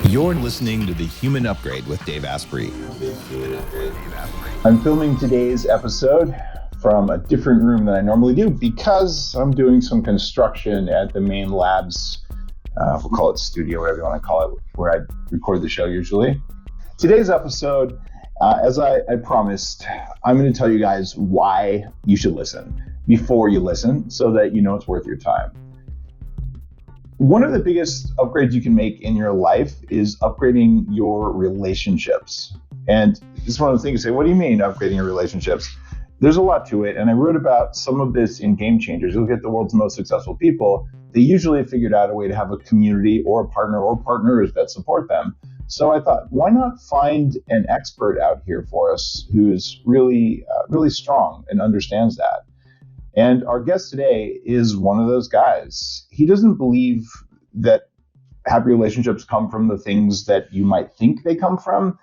You're listening to The Human Upgrade with Dave Asprey. I'm filming today's episode from a different room than I normally do because I'm doing some construction at the main labs. We'll call it studio, whatever you want to call it, where I record the show usually. Today's episode, as I promised, I'm going to tell you guys why you should listen before you listen so that you know it's worth your time. One of the biggest upgrades you can make in your life is upgrading your relationships. And this is one of the things you say, what do you mean upgrading your relationships? There's a lot to it. And I wrote about some of this in Game Changers. You look at the world's most successful people, they usually have figured out a way to have a community or a partner or partners that support them. So I thought, why not find an expert out here for us who's really strong and understands that? And our guest today is one of those guys. He doesn't believe that happy relationships come from the things that you might think they come from.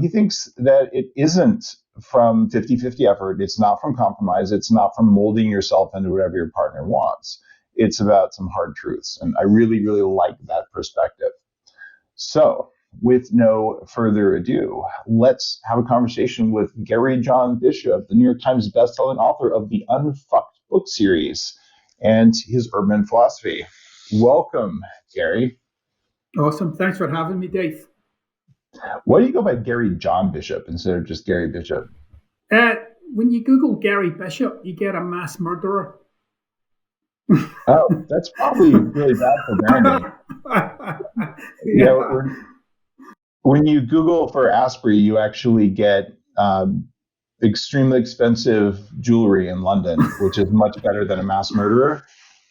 He thinks that it isn't from 50-50 effort. It's not from compromise. It's not from molding yourself into whatever your partner wants. It's about some hard truths. And I really, really like that perspective. So with no further ado, let's have a conversation with Gary John Bishop, the New York Times bestselling author of the Unfucked book series and his urban philosophy. Welcome, Gary. Awesome. Thanks for having me, Dave. Why do you go by Gary John Bishop instead of just Gary Bishop? When you Google Gary Bishop, you get a mass murderer. Oh, that's probably really bad for branding. Yeah. When you Google for Asprey, you actually get extremely expensive jewelry in London, which is much better than a mass murderer.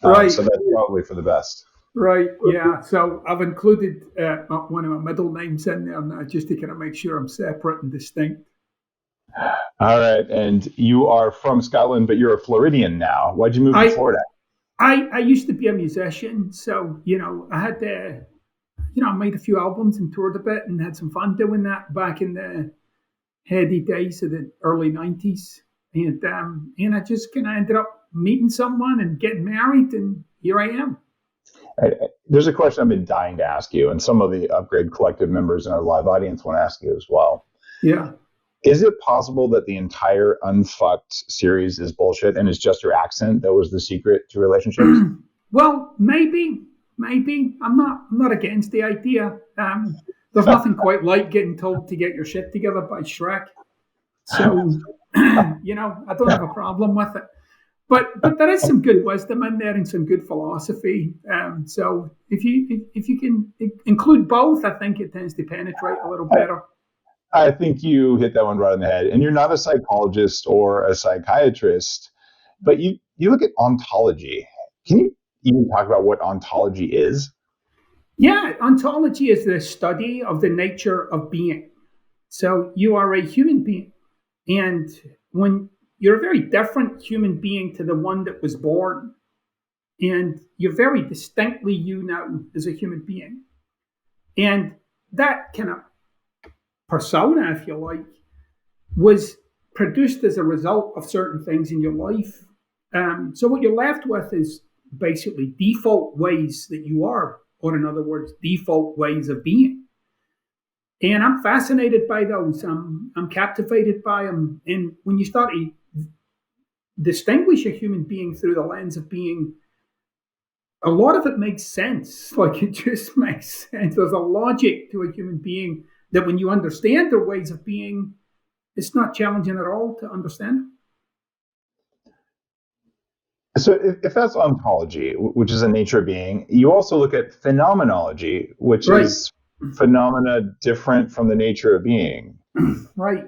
Right. So that's probably for the best. Right. Yeah. So I've included one of my middle names in there now just to kind of make sure I'm separate and distinct. All right. And you are from Scotland, but you're a Floridian now. Why'd you move to Florida? I used to be a musician. So, I had I made a few albums and toured a bit and had some fun doing that back in the heady days of the early 90s. And I just kind of ended up meeting someone and getting married, and here I am. There's a question I've been dying to ask you, and some of the Upgrade Collective members in our live audience want to ask you as well. Yeah. Is it possible that the entire Unfucked series is bullshit and it's just your accent that was the secret to relationships? Well, maybe. I'm not against the idea. There's nothing quite like getting told to get your shit together by Shrek. So, I don't have a problem with it. But there is some good wisdom in there and some good philosophy. So if you can include both, I think it tends to penetrate a little better. I think you hit that one right on the head. And you're not a psychologist or a psychiatrist, but you look at ontology. Can you even talk about what ontology is? Yeah, ontology is the study of the nature of being. So you are a human being. And when you're a very different human being to the one that was born, and you're very distinctly you now as a human being. And that kind of persona, if you like, was produced as a result of certain things in your life. So what you're left with is basically default ways that you are, or in other words, default ways of being. And I'm fascinated by those. I'm captivated by them. And when you start to distinguish a human being through the lens of being, a lot of it makes sense. Like, it just makes sense. There's a logic to a human being that when you understand their ways of being, it's not challenging at all to understand. So if that's ontology, which is the nature of being, you also look at phenomenology, which is phenomena different from the nature of being. Right.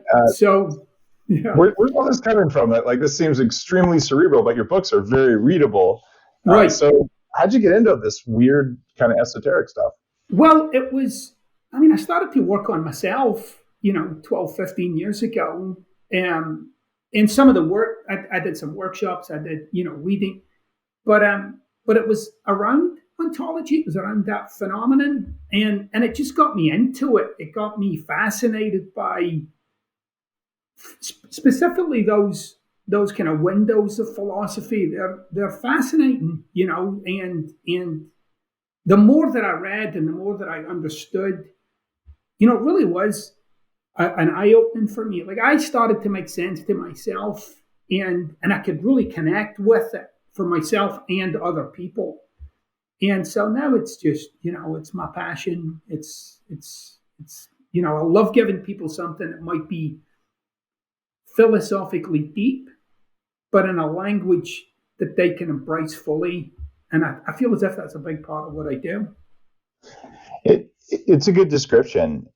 Yeah. Where's all this coming from? Like, this seems extremely cerebral, but your books are very readable. Right. So how'd you get into this weird kind of esoteric stuff? Well, I started to work on myself, 12, 15 years ago. And some of the work, I did some workshops, I did, reading, but it was around ontology. It was around that phenomenon. And it just got me into it. It got me fascinated by specifically those kind of windows of philosophy. They're fascinating, and the more that I read and the more that I understood, it really was an eye opening for me. Like I started to make sense to myself, and I could really connect with it for myself and other people. And so now it's just, it's my passion. It's I love giving people something that might be philosophically deep, but in a language that they can embrace fully. And I feel as if that's a big part of what I do. It's a good description.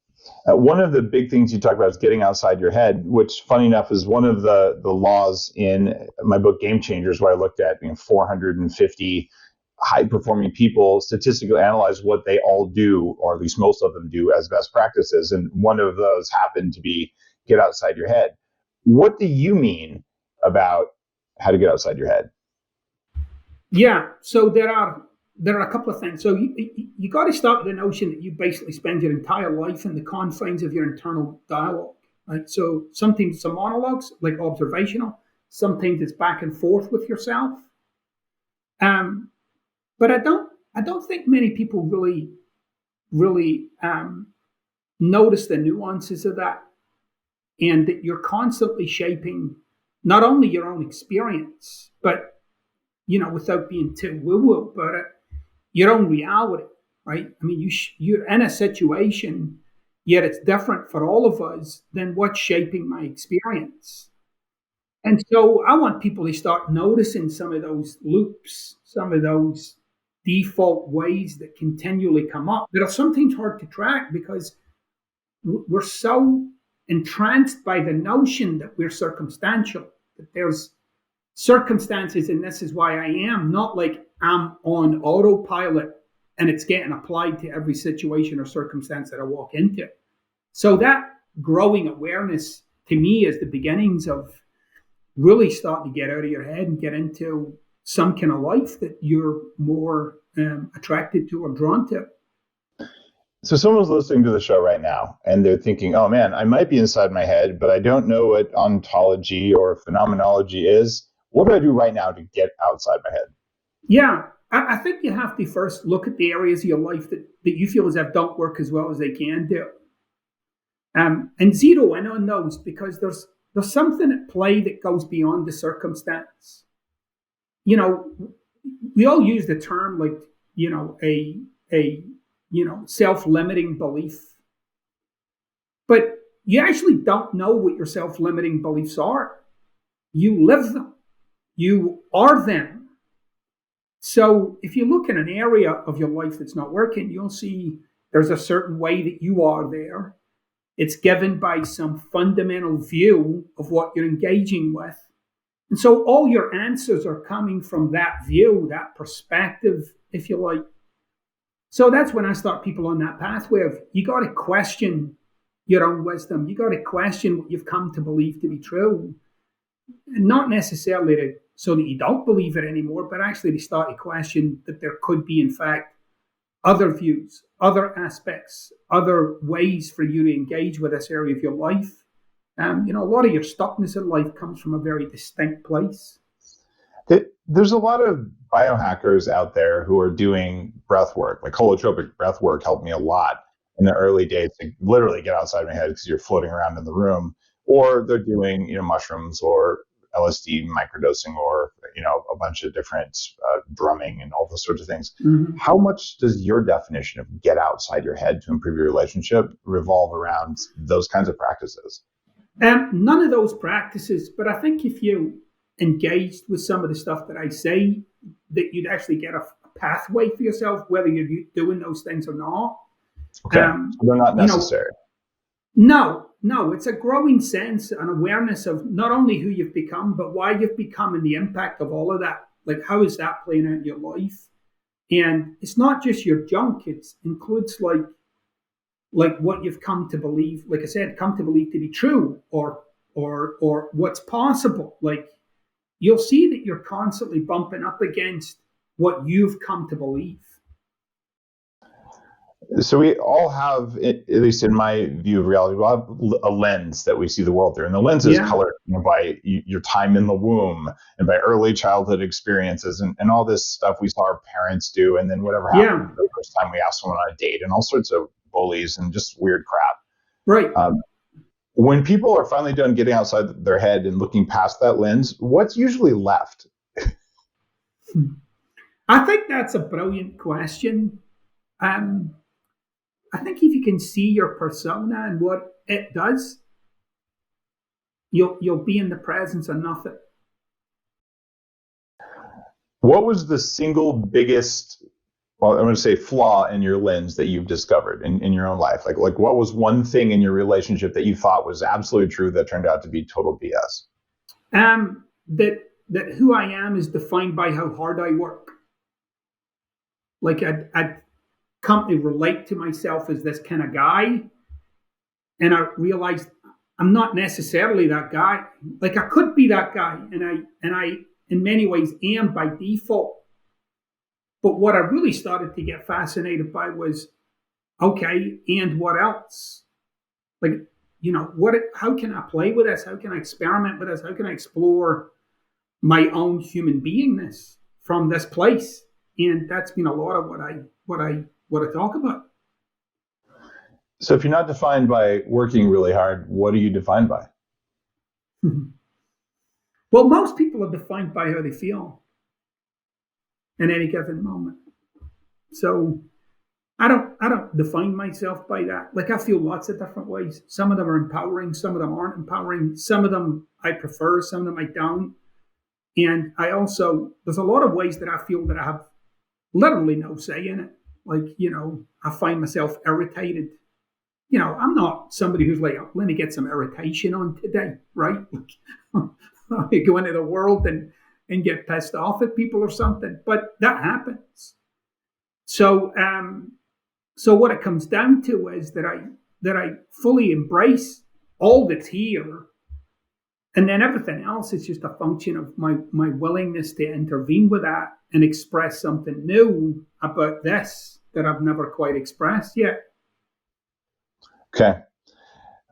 One of the big things you talk about is getting outside your head, which, funny enough, is one of the laws in my book Game Changers, where I looked at 450 high-performing people, statistically analyze what they all do, or at least most of them do, as best practices. And one of those happened to be get outside your head. What do you mean about how to get outside your head? Yeah, so there are a couple of things. So you got to start with the notion that you basically spend your entire life in the confines of your internal dialogue. Right? So sometimes it's a monologues, like observational. Sometimes it's back and forth with yourself. But I don't think many people really notice the nuances of that, and that you're constantly shaping not only your own experience, but without being too woo-woo about it, your own reality, right? I mean, you're in a situation, yet it's different for all of us than what's shaping my experience. And so I want people to start noticing some of those loops, some of those default ways that continually come up that are sometimes hard to track because we're so entranced by the notion that we're circumstantial, that there's circumstances and this is why I am, not like I'm on autopilot and it's getting applied to every situation or circumstance that I walk into. So that growing awareness to me is the beginnings of really starting to get out of your head and get into some kind of life that you're more attracted to or drawn to. So someone's listening to the show right now and they're thinking, oh man, I might be inside my head, but I don't know what ontology or phenomenology is. What do I do right now to get outside my head? Yeah, I think you have to first look at the areas of your life that you feel as if don't work as well as they can do. And zero in on those, because there's something at play that goes beyond the circumstance. We all use the term like, a self-limiting belief. But you actually don't know what your self-limiting beliefs are. You live them. You are them. So if you look in an area of your life that's not working, you'll see there's a certain way that you are there. It's given by some fundamental view of what you're engaging with. And so all your answers are coming from that view, that perspective, if you like. So that's when I start people on that pathway of you got to question your own wisdom. You got to question what you've come to believe to be true. And not necessarily so that you don't believe it anymore, but actually to start to question that there could be, in fact, other views, other aspects, other ways for you to engage with this area of your life. A lot of your stuckness in life comes from a very distinct place. There's a lot of biohackers out there who are doing breath work. Like holotropic breath work helped me a lot in the early days to literally get outside my head because you're floating around in the room. Or they're doing, mushrooms or LSD microdosing or, a bunch of different drumming and all those sorts of things. Mm-hmm. How much does your definition of get outside your head to improve your relationship revolve around those kinds of practices? None of those practices, but I think if you engaged with some of the stuff that I say, that you'd actually get a pathway for yourself, whether you're doing those things or not. Okay, so they're not necessary. No, it's a growing sense and awareness of not only who you've become, but why you've become and the impact of all of that. Like, how is that playing out in your life? And it's not just your junk, it includes like what you've come to believe, like I said, come to believe to be true or what's possible. Like, you'll see that you're constantly bumping up against what you've come to believe. So we all have, at least in my view of reality, we all have a lens that we see the world through. And the lens is colored by your time in the womb and by early childhood experiences and all this stuff we saw our parents do. And then whatever happened the first time we asked someone on a date and all sorts of bullies and just weird crap. Right. When people are finally done getting outside their head and looking past that lens, what's usually left? I think that's a brilliant question. Um, I think if you can see your persona and what it does, you'll be in the presence of nothing. What was the single biggest, well, I'm going to say flaw in your lens that you've discovered in your own life? Like what was one thing in your relationship that you thought was absolutely true that turned out to be total BS? That who I am is defined by how hard I work. Like I'd come to relate to myself as this kind of guy, and I realized I'm not necessarily that guy. Like I could be that guy, and I in many ways am by default. But what I really started to get fascinated by was, okay, and what else? Like, how can I play with this? How can I experiment with this? How can I explore my own human beingness from this place? And that's been a lot of what I talk about. So if you're not defined by working really hard, what are you defined by? Well, most people are defined by how they feel in any given moment. So I don't define myself by that. Like I feel lots of different ways. Some of them are empowering, some of them aren't empowering, some of them I prefer, some of them I don't. And there's a lot of ways that I feel that I have literally no say in it. Like, I find myself irritated. I'm not somebody who's like, let me get some irritation on today, right? I go into the world and get pissed off at people or something, but that happens. So what it comes down to is that I fully embrace all that's here, and then everything else is just a function of my willingness to intervene with that and express something new about this that I've never quite expressed yet. Okay.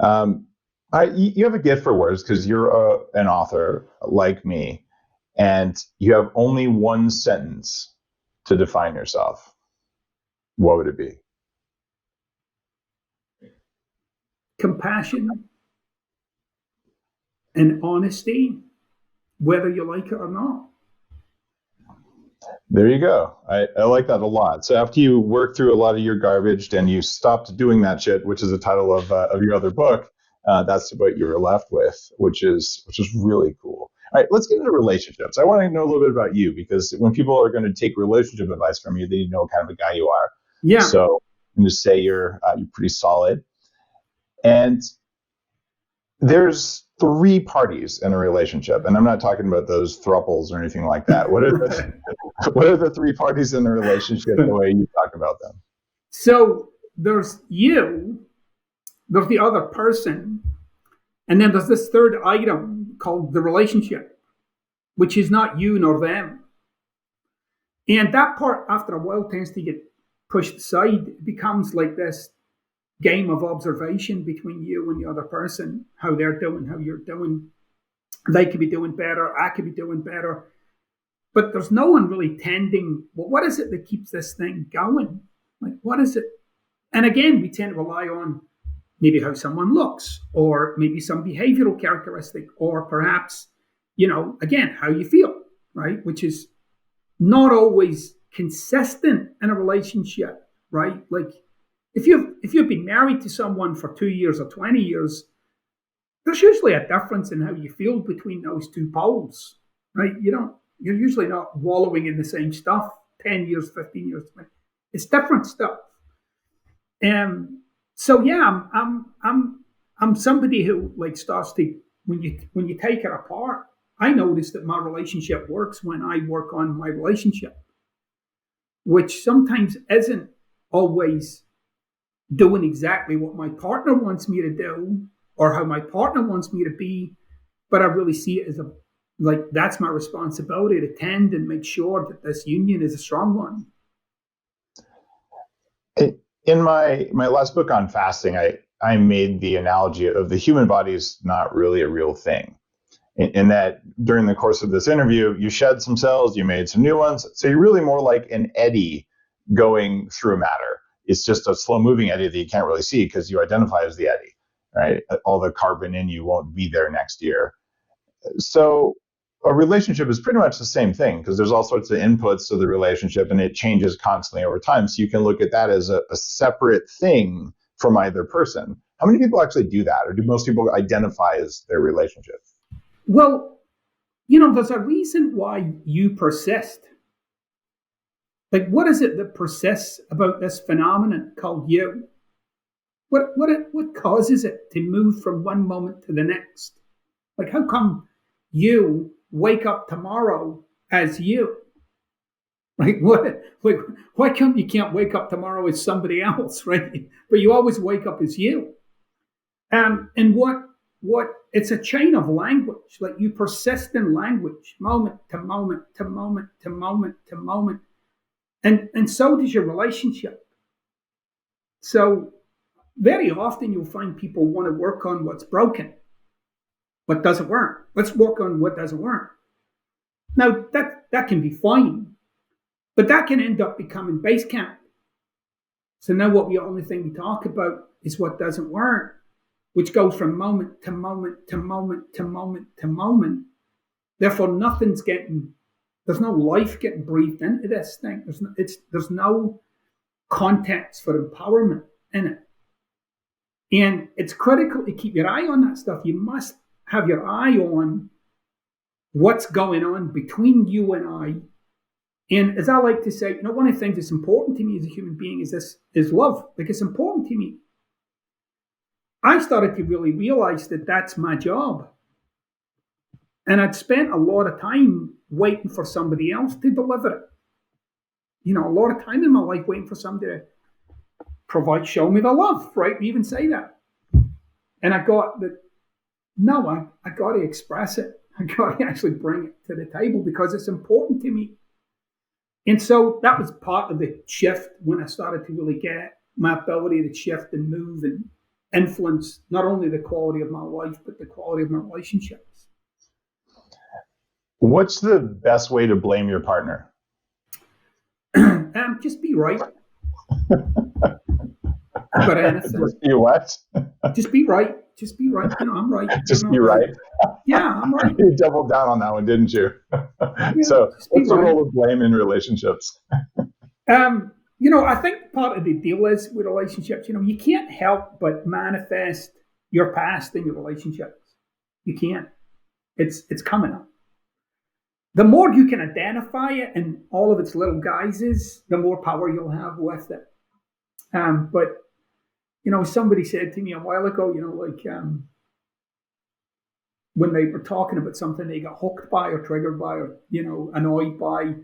You have a gift for words because you're an author like me, and you have only one sentence to define yourself. What would it be? Compassion and honesty, whether you like it or not. There you go. I like that a lot. So after you work through a lot of your garbage and you stopped doing that shit, which is the title of your other book, that's what you were left with, which is really cool. All right, let's get into relationships. I want to know a little bit about you, because when people are going to take relationship advice from you, they need to know what kind of a guy you are. Yeah. So I'm just say you're pretty solid. And there's 3 parties in a relationship, and I'm not talking about those thruples or anything like that. What are the 3 parties in a relationship, the way you talk about them? So there's you, there's the other person, and then there's this third item called the relationship, which is not you nor them. And that part, after a while, tends to get pushed aside. It becomes like this game of observation between you and the other person, how they're doing, how you're doing. They could be doing better, I could be doing better. But there's no one really tending, well, what is it that keeps this thing going? Like, what is it? And again, we tend to rely on maybe how someone looks, or maybe some behavioral characteristic, or perhaps, again, how you feel, right? Which is not always consistent in a relationship, right? Like, if you've been married to someone for 2 years or 20 years, there's usually a difference in how you feel between those 2 poles, right? You're usually not wallowing in the same stuff 10 years, 15 years, 20. It's different stuff. So yeah, I'm somebody who like starts to, when you take it apart, I notice that my relationship works when I work on my relationship, which sometimes isn't always doing exactly what my partner wants me to do or how my partner wants me to be, but I really see it as that's my responsibility to tend and make sure that this union is a strong one. In my last book on fasting, I made the analogy of the human body is not really a real thing. In that during the course of this interview, you shed some cells, you made some new ones. So you're really more like an eddy going through matter. It's just a slow moving eddy that you can't really see because you identify as the eddy. right? All the carbon in you won't be there next year. So a relationship is pretty much the same thing, because there's all sorts of inputs to the relationship and it changes constantly over time. So you can look at that as a separate thing from either person. How many people actually do that? Or do most people identify as their relationship? Well, there's a reason why you persist. Like, what is it that persists about this phenomenon called you? What causes it to move from one moment to the next? Like, how come you wake up tomorrow as you? Like, why come you can't wake up tomorrow as somebody else, right? But you always wake up as you. And what it's a chain of language. Like, you persist in language, moment to moment to moment to moment to moment. And so does your relationship. So very often you'll find people want to work on what's broken, what doesn't work. Let's work on what doesn't work. Now, that can be fine, but that can end up becoming base camp. So now the only thing we talk about is what doesn't work, which goes from moment to moment to moment to moment to moment. Therefore, there's no life getting breathed into this thing. There's no context for empowerment in it. And it's critical to keep your eye on that stuff. You must have your eye on what's going on between you and I. And as I like to say, one of the things that's important to me as a human being is love. Like, it's important to me. I started to really realize that that's my job. And I'd spent a lot of time waiting for somebody else to deliver it. A lot of time in my life waiting for somebody to show me the love, right? We even say that. And I got that, no, I got to express it. I got to actually bring it to the table because it's important to me. And so that was part of the shift when I started to really get my ability to shift and move and influence not only the quality of my life, but the quality of my relationships. What's the best way to blame your partner? Just be right. But anything. Just be what? Just be right. Just be right. I'm right. Just be right. Yeah, I'm right. You doubled down on that one, didn't you? So what's the role of blame in relationships? I think part of the deal is with relationships, you can't help but manifest your past in your relationships. You can't. It's coming up. The more you can identify it in all of its little guises, the more power you'll have with it. But somebody said to me a while ago, when they were talking about something they got hooked by or triggered by or, annoyed by.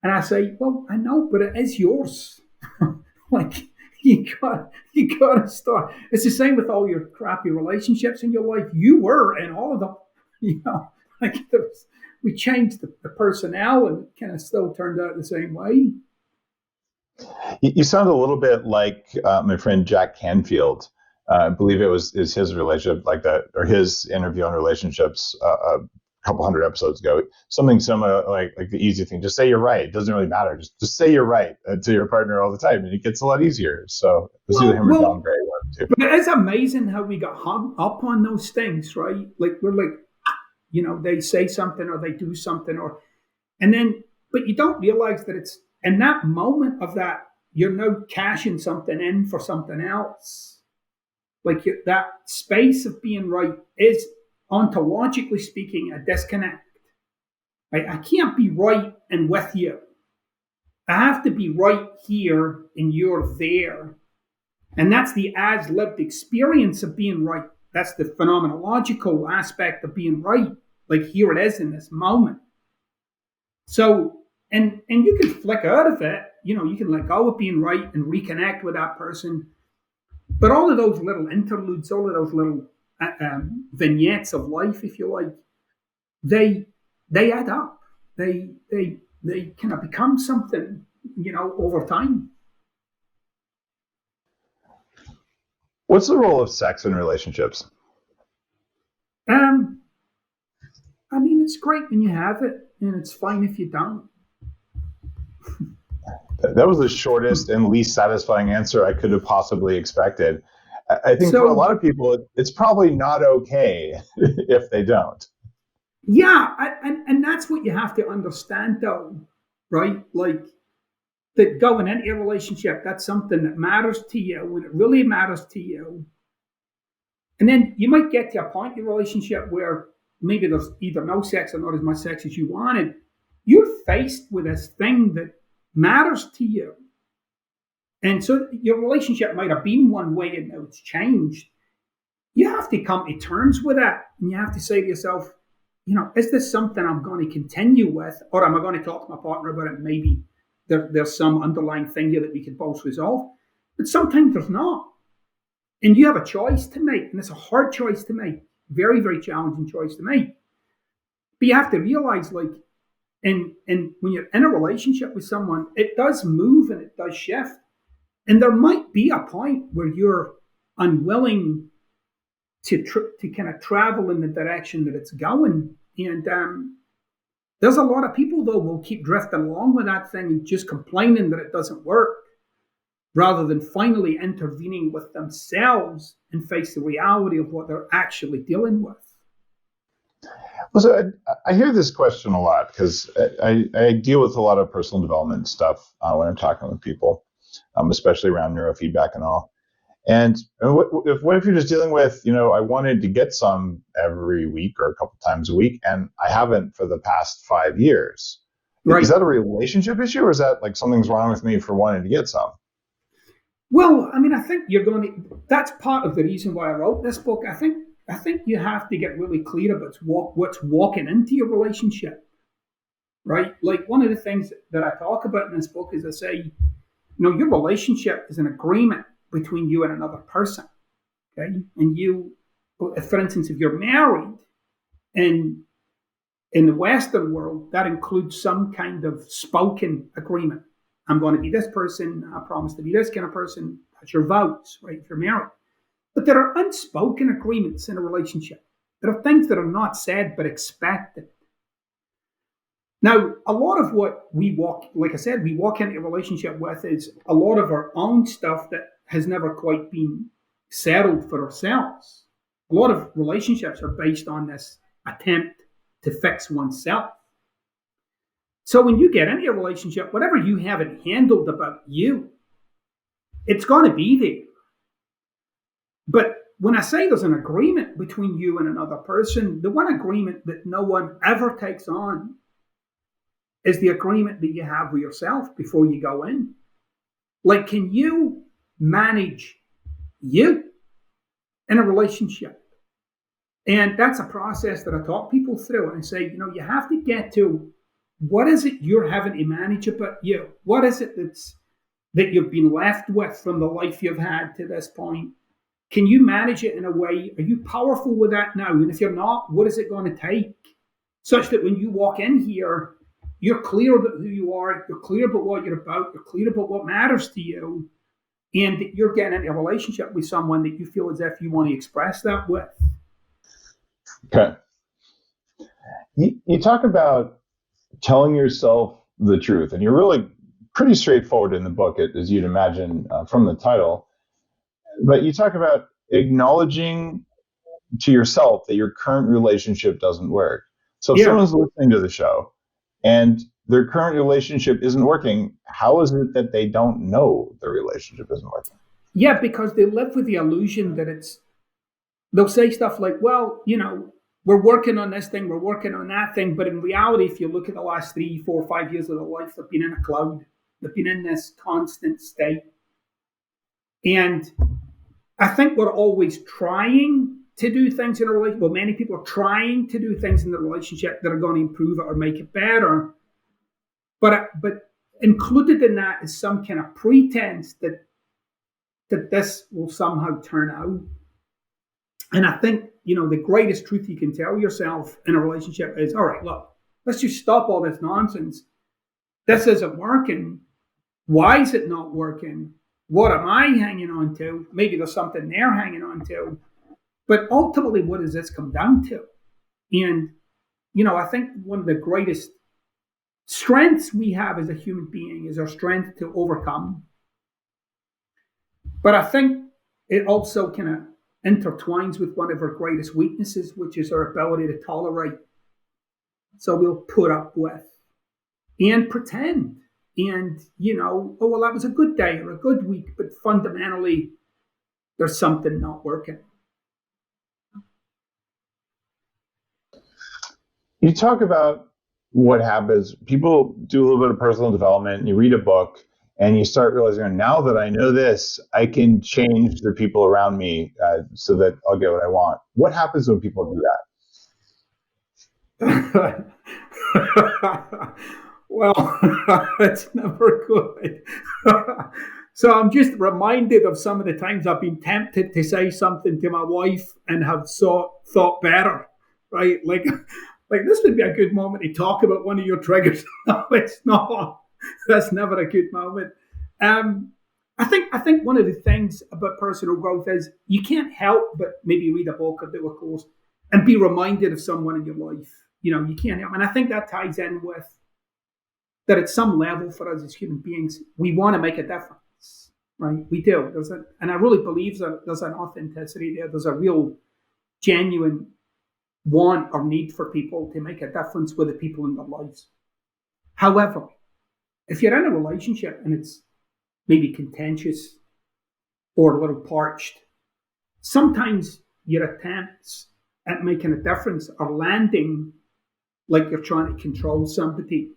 And I say, well, I know, but it is yours. Like, you gotta start. It's the same with all your crappy relationships in your life. You were in all of them, we changed the personnel and it kind of still turned out the same way. You sound a little bit like my friend Jack Canfield. I believe is his relationship like that, or his interview on relationships a couple hundred episodes ago. Something similar, like the easy thing. Just say you're right. It doesn't really matter. Just say you're right to your partner all the time, and it gets a lot easier. So it was either him or John Gray, one too. But it's amazing how we got hung up on those things, right? Like we're like, they say something or they do something, but you don't realize that it's in that moment of that you're now cashing something in for something else. Like that space of being right is, ontologically speaking, a disconnect. I can't be right and with you. I have to be right here and you're there. And that's the as-lived experience of being right. That's the phenomenological aspect of being right. Like, here it is in this moment. So, and you can flick out of it. You can let go of being right and reconnect with that person. But all of those little interludes, all of those little vignettes of life, if you like, they add up. They kind of become something, over time. What's the role of sex in relationships? It's great when you have it, and it's fine if you don't. That was the shortest and least satisfying answer I could have possibly expected. I think for a lot of people, it's probably not okay if they don't. Yeah, and that's what you have to understand, though, right? Like that going into a relationship, that's something that matters to you, and it really matters to you. And then you might get to a point in your relationship where maybe there's either no sex or not as much sex as you wanted. You're faced with this thing that matters to you. And so your relationship might have been one way and now it's changed. You have to come to terms with that. And you have to say to yourself, is this something I'm going to continue with? Or am I going to talk to my partner about it? Maybe there's some underlying thing here that we can both resolve. But sometimes there's not. And you have a choice to make. And it's a hard choice to make. Very, very challenging choice to make. But you have to realize, like, and when you're in a relationship with someone, it does move and it does shift. And there might be a point where you're unwilling to kind of travel in the direction that it's going. And there's a lot of people, though, will keep drifting along with that thing and just complaining that it doesn't work, rather than finally intervening with themselves and face the reality of what they're actually dealing with. Well, so I hear this question a lot because I deal with a lot of personal development stuff when I'm talking with people, especially around neurofeedback and all. And what if you're just dealing with, I wanted to get some every week or a couple times a week, and I haven't for the past 5 years. Right. Is that a relationship issue, or is that like something's wrong with me for wanting to get some? Well, I mean, I think that's part of the reason why I wrote this book. I think you have to get really clear about what's walking into your relationship, right? Like one of the things that I talk about in this book is I say, your relationship is an agreement between you and another person, okay? And you, for instance, if you're married, and in the Western world, that includes some kind of spoken agreement. I'm going to be this person. I promise to be this kind of person. That's your vows, right? If you're married. But there are unspoken agreements in a relationship. There are things that are not said but expected. Now, a lot of what we walk into a relationship with is a lot of our own stuff that has never quite been settled for ourselves. A lot of relationships are based on this attempt to fix oneself. So when you get into a relationship, whatever you haven't handled about you, it's going to be there. But when I say there's an agreement between you and another person, the one agreement that no one ever takes on is the agreement that you have with yourself before you go in. Like, can you manage you in a relationship? And that's a process that I talk people through. And I say, you have to get to what is it you're having to manage about you? What is it that you've been left with from the life you've had to this point? Can you manage it in a way? Are you powerful with that now? And if you're not, what is it going to take? Such that when you walk in here, you're clear about who you are, you're clear about what you're about, you're clear about what matters to you, and that you're getting into a relationship with someone that you feel as if you want to express that with. Okay. You talk about telling yourself the truth, and you're really pretty straightforward in the book, as you'd imagine from the title. But you talk about acknowledging to yourself that your current relationship doesn't work. So if someone's listening to the show and their current relationship isn't working, how is it that they don't know their relationship isn't working? Yeah, because they live with the illusion that they'll say stuff like, well, we're working on this thing, we're working on that thing. But in reality, if you look at the last 3, 4, 5 years of their life, they've been in a cloud. They've been in this constant state. And I think we're always trying to do things in a relationship. Well, many people are trying to do things in the relationship that are going to improve it or make it better. But included in that is some kind of pretense that this will somehow turn out. And I think, the greatest truth you can tell yourself in a relationship is, all right, look, let's just stop all this nonsense. This isn't working. Why is it not working? What am I hanging on to? Maybe there's something they're hanging on to. But ultimately, what does this come down to? And, I think one of the greatest strengths we have as a human being is our strength to overcome. But I think it also kind of intertwines with one of our greatest weaknesses, which is our ability to tolerate. So we'll put up with and pretend. And, oh, well, that was a good day or a good week, but fundamentally, there's something not working. You talk about what happens. People do a little bit of personal development, and you read a book, and you start realizing, now that I know this, I can change the people around me so that I'll get what I want. What happens when people do that? Well, it's never good. So I'm just reminded of some of the times I've been tempted to say something to my wife and have thought better, right? Like this would be a good moment to talk about one of your triggers. No, it's not. That's never a good moment. I think one of the things about personal growth is you can't help but maybe read a book or do a course and be reminded of someone in your life. You can't help. And I think that ties in with that at some level for us as human beings, we want to make a difference, right? We do. And I really believe that there's an authenticity there. There's a real genuine want or need for people to make a difference with the people in their lives. However, if you're in a relationship and it's maybe contentious or a little parched, sometimes your attempts at making a difference are landing like you're trying to control somebody.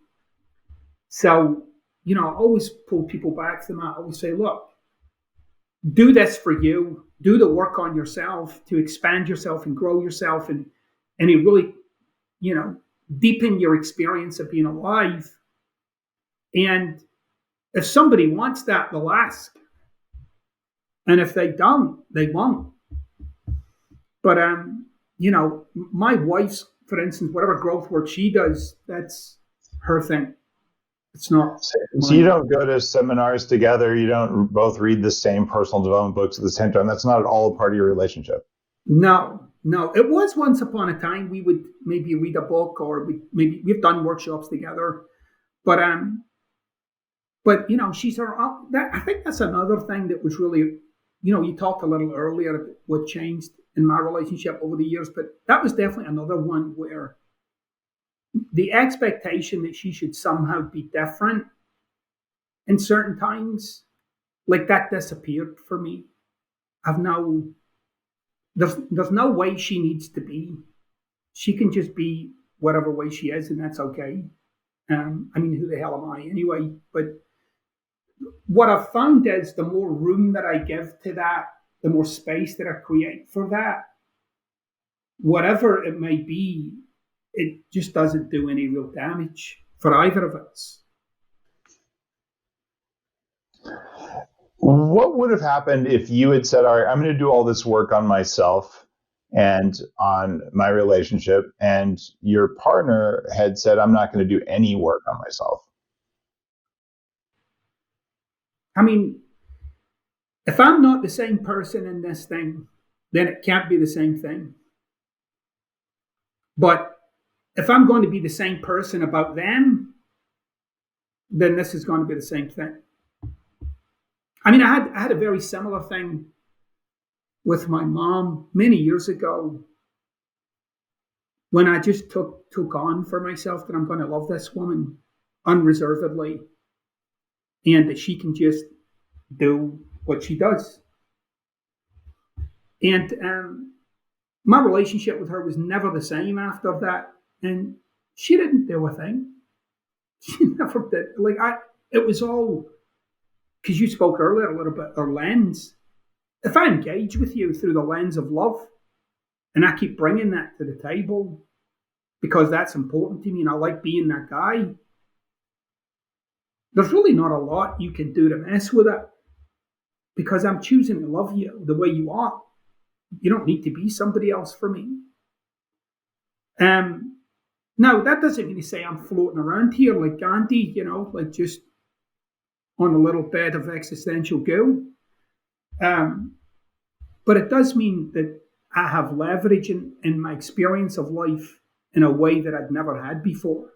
So, I always pull people back to them. I always say, look, do this for you. Do the work on yourself to expand yourself and grow yourself and it really, deepen your experience of being alive. And if somebody wants that, they'll ask. And if they don't, they won't. But, my wife's, for instance, whatever growth work she does, that's her thing. It's not. So you don't go to seminars together. You don't both read the same personal development books at the same time. That's not at all a part of your relationship. No. It was once upon a time we would maybe read a book or we've done workshops together. But she's I think that's another thing that was really, you talked a little earlier about what changed in my relationship over the years, but that was definitely another one where the expectation that she should somehow be different in certain times, like that disappeared for me. There's no way she needs to be. She can just be whatever way she is, and that's okay. Who the hell am I anyway? But what I've found is the more room that I give to that, the more space that I create for that, whatever it may be, it just doesn't do any real damage for either of us. What would have happened if you had said, all right, I'm going to do all this work on myself and on my relationship, and your partner had said, I'm not going to do any work on myself? If I'm not the same person in this thing, then it can't be the same thing. But if I'm going to be the same person about them, then this is going to be the same thing. I had a very similar thing with my mom many years ago when I just took on for myself that I'm going to love this woman unreservedly and that she can just do what she does. And my relationship with her was never the same after that. And she didn't do a thing. She never did. It was all, because you spoke earlier a little bit, our lens. If I engage with you through the lens of love, and I keep bringing that to the table because that's important to me and I like being that guy, there's really not a lot you can do to mess with it because I'm choosing to love you the way you are. You don't need to be somebody else for me. Now, that doesn't mean to say I'm floating around here like Gandhi, just on a little bed of existential goo. But it does mean that I have leverage in my experience of life in a way that I'd never had before.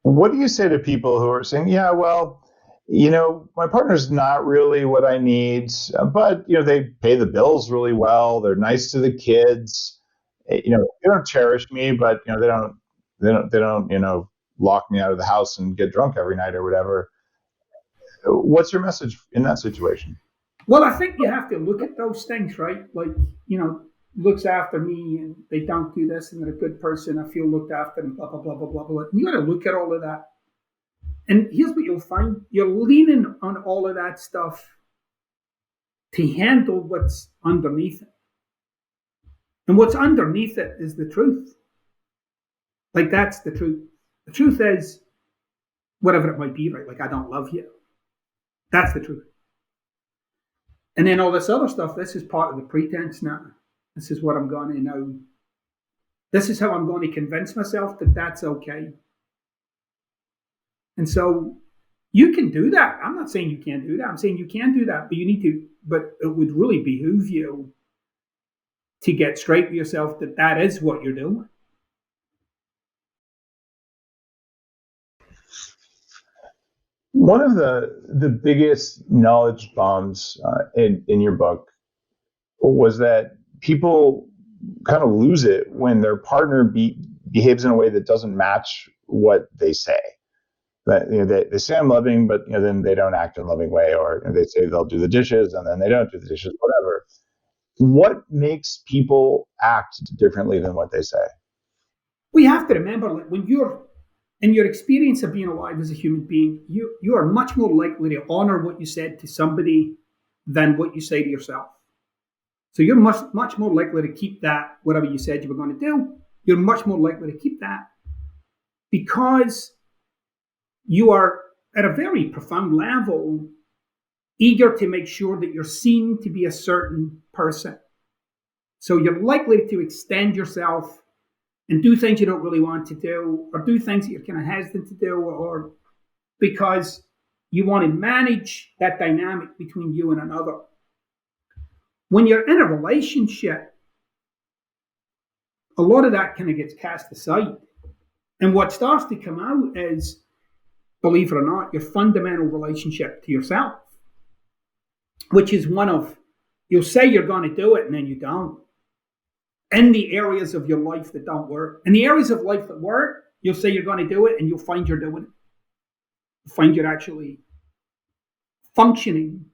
What do you say to people who are saying, yeah, well, my partner's not really what I need, but they pay the bills really well. They're nice to the kids. They don't cherish me, but they don't lock me out of the house and get drunk every night or whatever. What's your message in that situation? Well, I think you have to look at those things, right? Like, looks after me and they don't do this and they're a good person. I feel looked after and blah, blah, blah, blah, blah, blah. And you got to look at all of that. And here's what you'll find. You're leaning on all of that stuff to handle what's underneath it. And what's underneath it is the truth. Like, that's the truth. The truth is, whatever it might be, right? Like, I don't love you. That's the truth. And then all this other stuff, this is part of the pretense now. This is what I'm going to know. This is how I'm going to convince myself that that's okay. And so you can do that. I'm not saying you can't do that. I'm saying you can do that, but you need to, but it would really behoove you to get straight with yourself that that is what you're doing. One of the biggest knowledge bombs in your book was that people kind of lose it when their partner behaves in a way that doesn't match what they say. That they say I'm loving, but then they don't act in a loving way, or they say they'll do the dishes and then they don't do the dishes, whatever. What makes people act differently than what they say? We have to remember that when you're in your experience of being alive as a human being, you are much more likely to honor what you said to somebody than what you say to yourself. So you're much more likely to keep that, whatever you said you were going to do, you're much more likely to keep that because you are at a very profound level eager to make sure that you're seen to be a certain person. So you're likely to extend yourself and do things you don't really want to do, or do things that you're kind of hesitant to do, or because you want to manage that dynamic between you and another. When you're in a relationship, a lot of that kind of gets cast aside. And what starts to come out is, believe it or not, your fundamental relationship to yourself, which is one of, you'll say you're going to do it and then you don't. In the areas of your life that don't work. In the areas of life that work, you'll say you're going to do it and you'll find you're doing it. You'll find you're actually functioning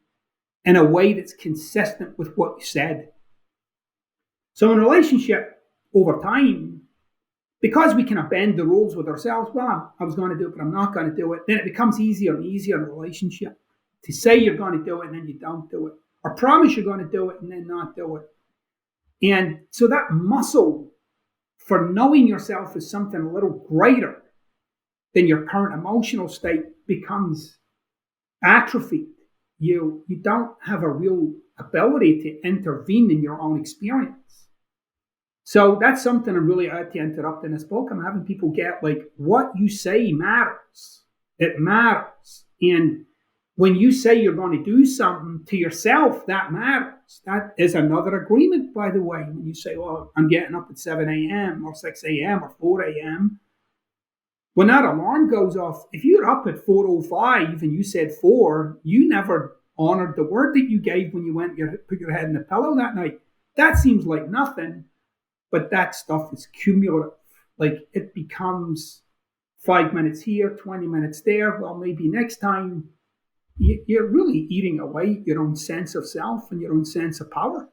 in a way that's consistent with what you said. So in a relationship, over time, because we can bend the rules with ourselves, well, I was going to do it, but I'm not going to do it, then it becomes easier and easier in a relationship to say you're going to do it and then you don't do it, or promise you're going to do it and then not do it. And so that muscle for knowing yourself as something a little greater than your current emotional state becomes atrophied. You don't have a real ability to intervene in your own experience. So that's something I'm really out to interrupt in this book. I'm having people get like, what you say matters. It matters. And when you say you're going to do something to yourself, that matters. That is another agreement, by the way. When you say, well, I'm getting up at 7 a.m. or 6 a.m. or 4 a.m., when that alarm goes off, if you're up at 4:05 and you said 4, you never honored the word that you gave when you went put your head in the pillow that night. That seems like nothing, but that stuff is cumulative. Like it becomes 5 minutes here, 20 minutes there. Well, maybe next time you're really eating away your own sense of self and your own sense of power.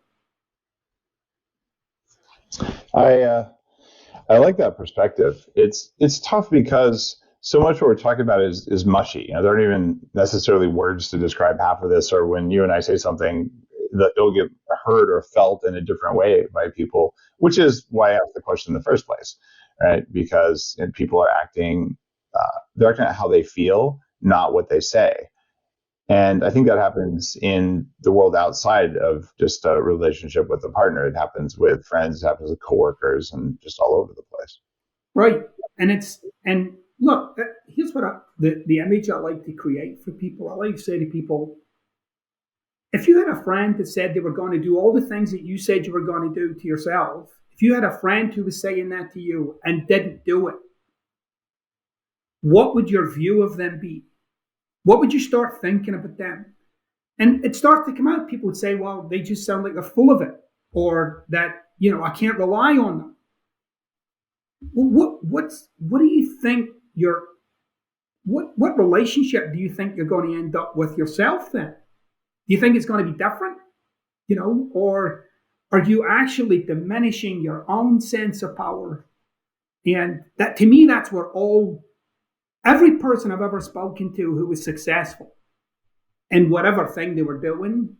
I like that perspective. It's tough because so much what we're talking about is mushy. There aren't even necessarily words to describe half of this. Or when you and I say something, that it'll get heard or felt in a different way by people, which is why I asked the question in the first place, right? Because people are acting, they're acting out how they feel, not what they say. And I think that happens in the world outside of just a relationship with a partner. It happens with friends, it happens with coworkers, and just all over the place. Right. And look, here's what the image I like to create for people. I like to say to people, if you had a friend that said they were going to do all the things that you said you were going to do to yourself, if you had a friend who was saying that to you and didn't do it, what would your view of them be? What would you start thinking about them? And it starts to come out. People would say, well, they just sound like they're full of it, or that, I can't rely on them. Well, what do you think what relationship do you think you're going to end up with yourself then? Do you think it's going to be different? Or are you actually diminishing your own sense of power? And that, to me, that's where every person I've ever spoken to who was successful in whatever thing they were doing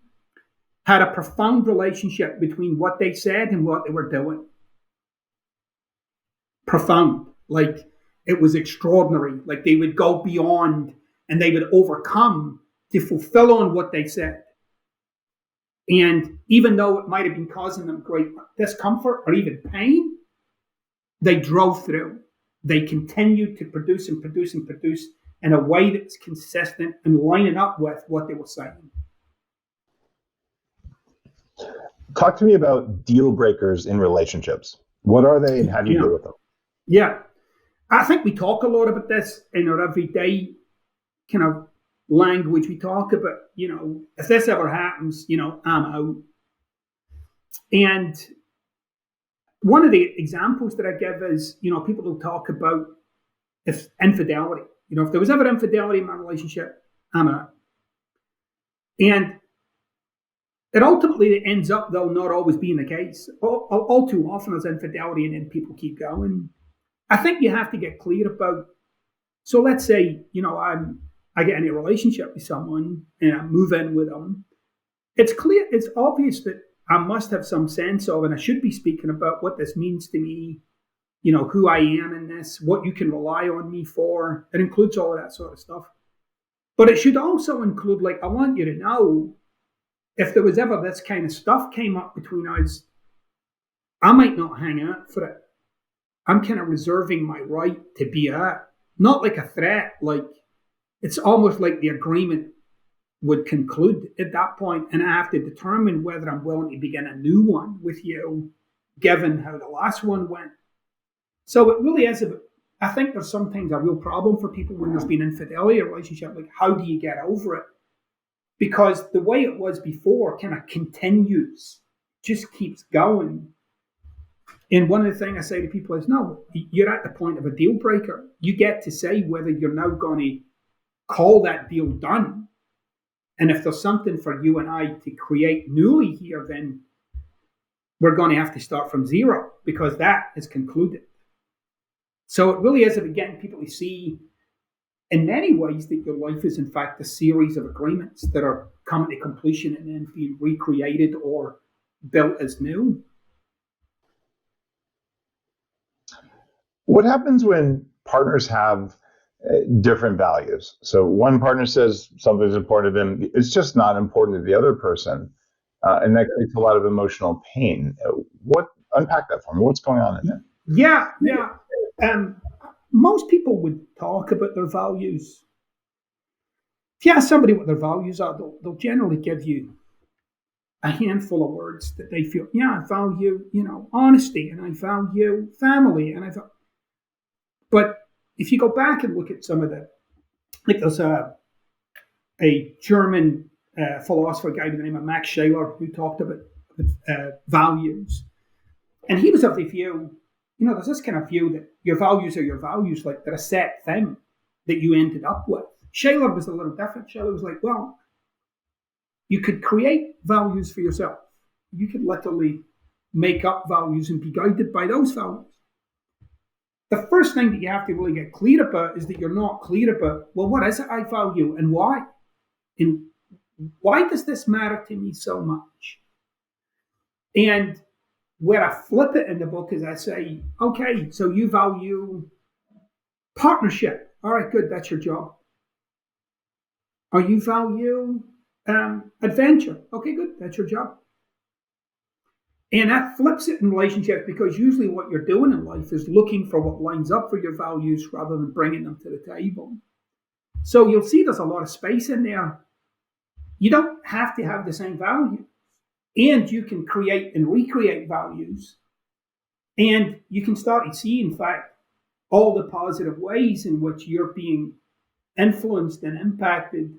had a profound relationship between what they said and what they were doing. Profound. Like, it was extraordinary. Like, they would go beyond and they would overcome to fulfill on what they said. And even though it might have been causing them great discomfort or even pain, they drove through. They continued to produce and produce and produce in a way that's consistent and lining up with what they were saying. Talk to me about deal breakers in relationships. What are they and how do you deal with them? Yeah. I think we talk a lot about this in our everyday kind of language. We talk about, if this ever happens, I'm out. And one of the examples that I give is, people will talk about if infidelity. If there was ever infidelity in my relationship, I'm out. And it ultimately ends up, though, not always being the case. All too often there's infidelity and then people keep going. I think you have to get clear about, so let's say, I get in a relationship with someone and I move in with them. It's clear, it's obvious that I must have some sense of, and I should be speaking about what this means to me, who I am in this, what you can rely on me for. It includes all of that sort of stuff. But it should also include, like, I want you to know, if there was ever this kind of stuff came up between us, I might not hang out for it. I'm kind of reserving my right to be out. Not like a threat, like it's almost like the agreement would conclude at that point, and I have to determine whether I'm willing to begin a new one with you, given how the last one went. So it really is, I think there's sometimes a real problem for people when there's been infidelity in a relationship, like how do you get over it? Because the way it was before kind of continues, just keeps going. And one of the things I say to people is, no, you're at the point of a deal breaker. You get to say whether you're now going to call that deal done. And if there's something for you and I to create newly here, then we're going to have to start from zero because that is concluded. So it really is about getting people to see in many ways that your life is in fact a series of agreements that are coming to completion and then being recreated or built as new. What happens when partners have different values? So one partner says something's important to them. It's just not important to the other person. And that creates a lot of emotional pain. Unpack that for me. What's going on in there? Yeah. Most people would talk about their values. If you ask somebody what their values are, they'll generally give you a handful of words that they feel, I value, honesty, and I value family, and But if you go back and look at some of there's a German philosopher guy by the name of Max Scheler who talked about values. And he was of the view, there's this kind of view that your values are your values, like they're a set thing that you ended up with. Scheler was a little different. Scheler was like, well, you could create values for yourself. You could literally make up values and be guided by those values. The first thing that you have to really get clear about is that you're not clear about, well, what is it I value and why? And why does this matter to me so much? And where I flip it in the book is I say, okay, so you value partnership. All right, good, that's your job. Or you value adventure. Okay, good, that's your job. And that flips it in relationships because usually what you're doing in life is looking for what lines up for your values rather than bringing them to the table. So you'll see there's a lot of space in there. You don't have to have the same values. And you can create and recreate values. And you can start to see, in fact, all the positive ways in which you're being influenced and impacted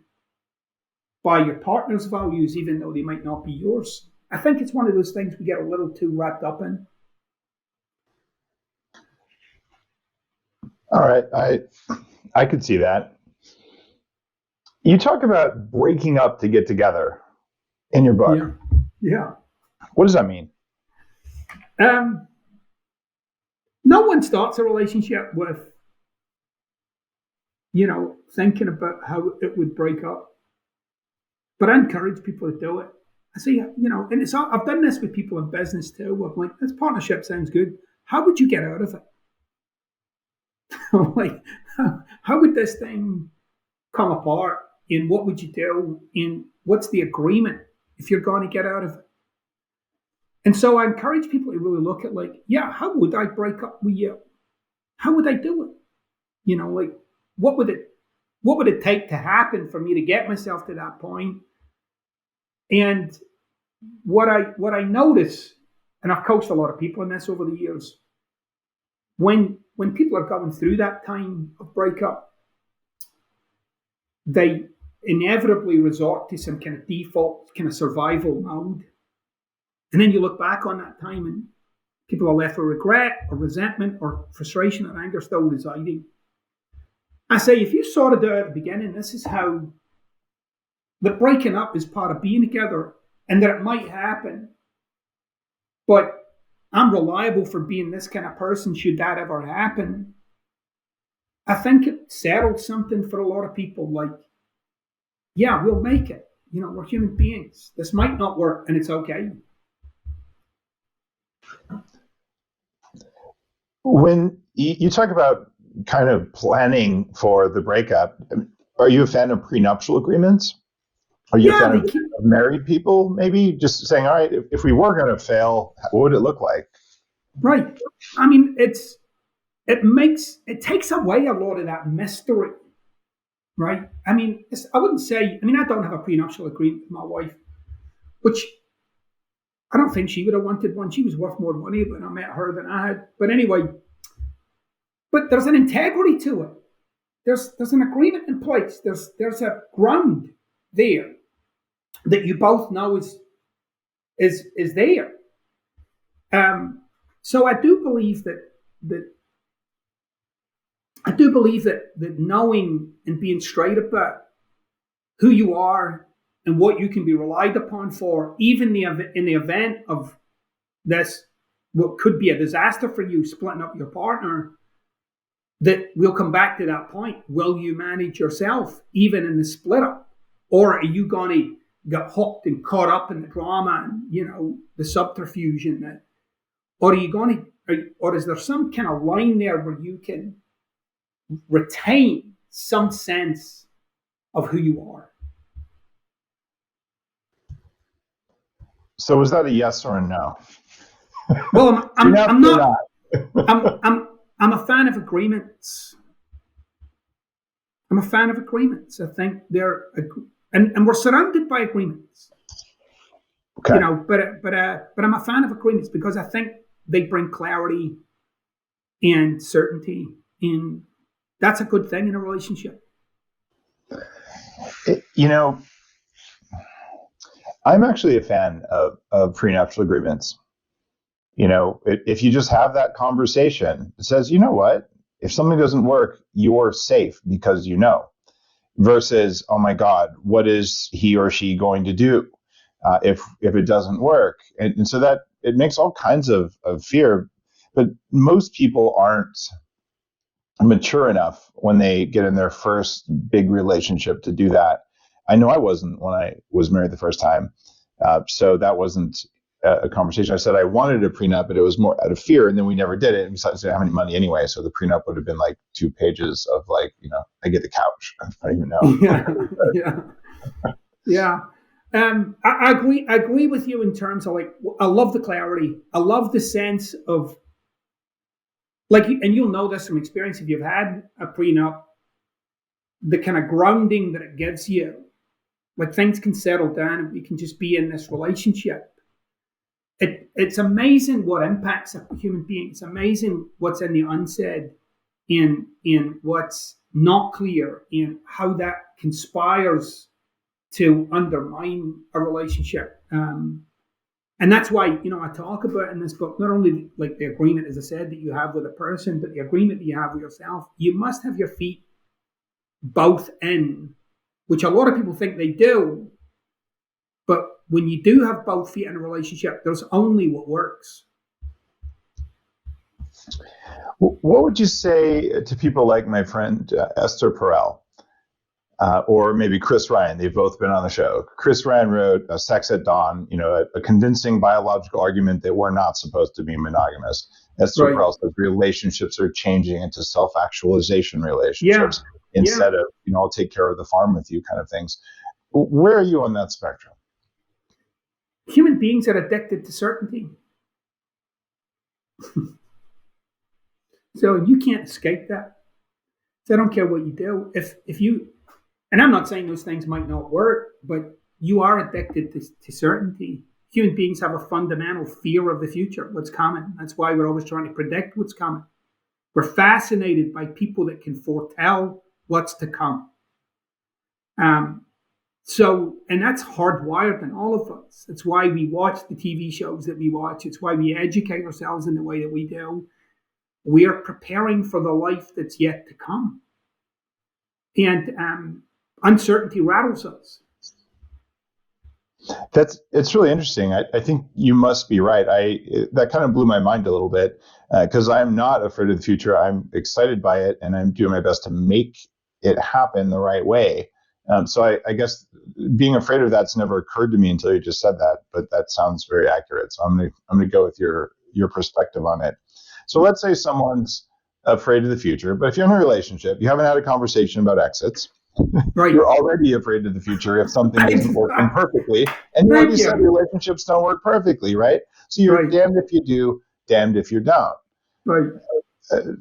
by your partner's values, even though they might not be yours. I think it's one of those things we get a little too wrapped up in. All right, I could see that. You talk about breaking up to get together in your book. Yeah. What does that mean? No one starts a relationship with, thinking about how it would break up. But I encourage people to do it. I say, and I've done this with people in business too. I'm like, this partnership sounds good. How would you get out of it? Like, how would this thing come apart? And what would you do? And what's the agreement if you're going to get out of it? And so I encourage people to really look at, like, yeah, how would I break up with you? How would I do it? Like, what would it take to happen for me to get myself to that point? And what I notice, and I've coached a lot of people in this over the years, when people are going through that time of breakup, they inevitably resort to some kind of default kind of survival mode. And then you look back on that time and people are left with regret or resentment or frustration or anger still residing. I say, if you sorted it out at the beginning, this is how the breaking up is part of being together, and that it might happen, but I'm reliable for being this kind of person should that ever happen. I think it settles something for a lot of people, like, yeah, we'll make it. We're human beings. This might not work, and it's okay. When you talk about kind of planning for the breakup, are you a fan of prenuptial agreements? Are you a fan of married people, maybe? Just saying, all right, if we were going to fail, what would it look like? Right. I mean, it takes away a lot of that mystery, right? I mean, I wouldn't say, I don't have a prenuptial agreement with my wife, which I don't think she would have wanted one. She was worth more money when I met her than I had. But anyway, but there's an integrity to it. There's an agreement in place. There's a ground there that you both know is there. So I do believe that knowing and being straight about who you are and what you can be relied upon for, even in the event of this, what could be a disaster for you, splitting up your partner, that we'll come back to that point. Will you manage yourself even in the split up? Or are you going to get hooked and caught up in the drama and, the subterfuge and that? Or are you going to, or is there some kind of line there where you can retain some sense of who you are? So is that a yes or a no? Well, I'm not. I'm a fan of agreements. I'm a fan of agreements. I think and we're surrounded by agreements. Okay. But I'm a fan of agreements because I think they bring clarity and certainty, and that's a good thing in a relationship. I'm actually a fan of prenuptial agreements. If you just have that conversation, it says, you know what? If something doesn't work, you're safe because versus, oh my God, what is he or she going to do if it doesn't work? And so that it makes all kinds of fear, but most people aren't mature enough when they get in their first big relationship to do that. I know I wasn't when I was married the first time. So that wasn't a conversation. I said I wanted a prenup, but it was more out of fear. And then we never did it. And besides, I didn't have any money anyway. So the prenup would have been like 2 pages of like, I get the couch. I don't even know. Yeah. I agree with you in terms of, like, I love the clarity. I love the sense of, like, and you'll know this from experience if you've had a prenup, the kind of grounding that it gives you. Like, things can settle down and we can just be in this relationship. It's amazing what impacts a human being. It's amazing what's in the unsaid in what's not clear and how that conspires to undermine a relationship. And that's why, I talk about in this book, not only like the agreement, as I said, that you have with a person, but the agreement that you have with yourself. You must have your feet both in, which a lot of people think they do. But when you do have both feet in a relationship, there's only what works. What would you say to people like my friend Esther Perel? Or maybe Chris Ryan? They've both been on the show. Chris Ryan wrote Sex at Dawn, a convincing biological argument that we're not supposed to be monogamous. Esther Perel says relationships are changing into self-actualization relationships instead of, I'll take care of the farm with you kind of things. Where are you on that spectrum? Human beings are addicted to certainty. So you can't escape that. So I don't care what you do. If you, and I'm not saying those things might not work, but you are addicted to certainty. Human beings have a fundamental fear of the future, what's coming. That's why we're always trying to predict what's coming. We're fascinated by people that can foretell what's to come. And that's hardwired in all of us. It's why we watch the TV shows that we watch. It's why we educate ourselves in the way that we do. We are preparing for the life that's yet to come. And uncertainty rattles us. It's really interesting. I think you must be right. That kind of blew my mind a little bit because I'm not afraid of the future. I'm excited by it, and I'm doing my best to make it happen the right way. So I guess being afraid of that's never occurred to me until you just said that. But that sounds very accurate. So I'm gonna go with your perspective on it. So let's say someone's afraid of the future, but if you're in a relationship, you haven't had a conversation about exits. Right. You're already afraid of the future if something isn't working perfectly. And you already said relationships don't work perfectly, right? So you're damned if you do, damned if you don't. Right.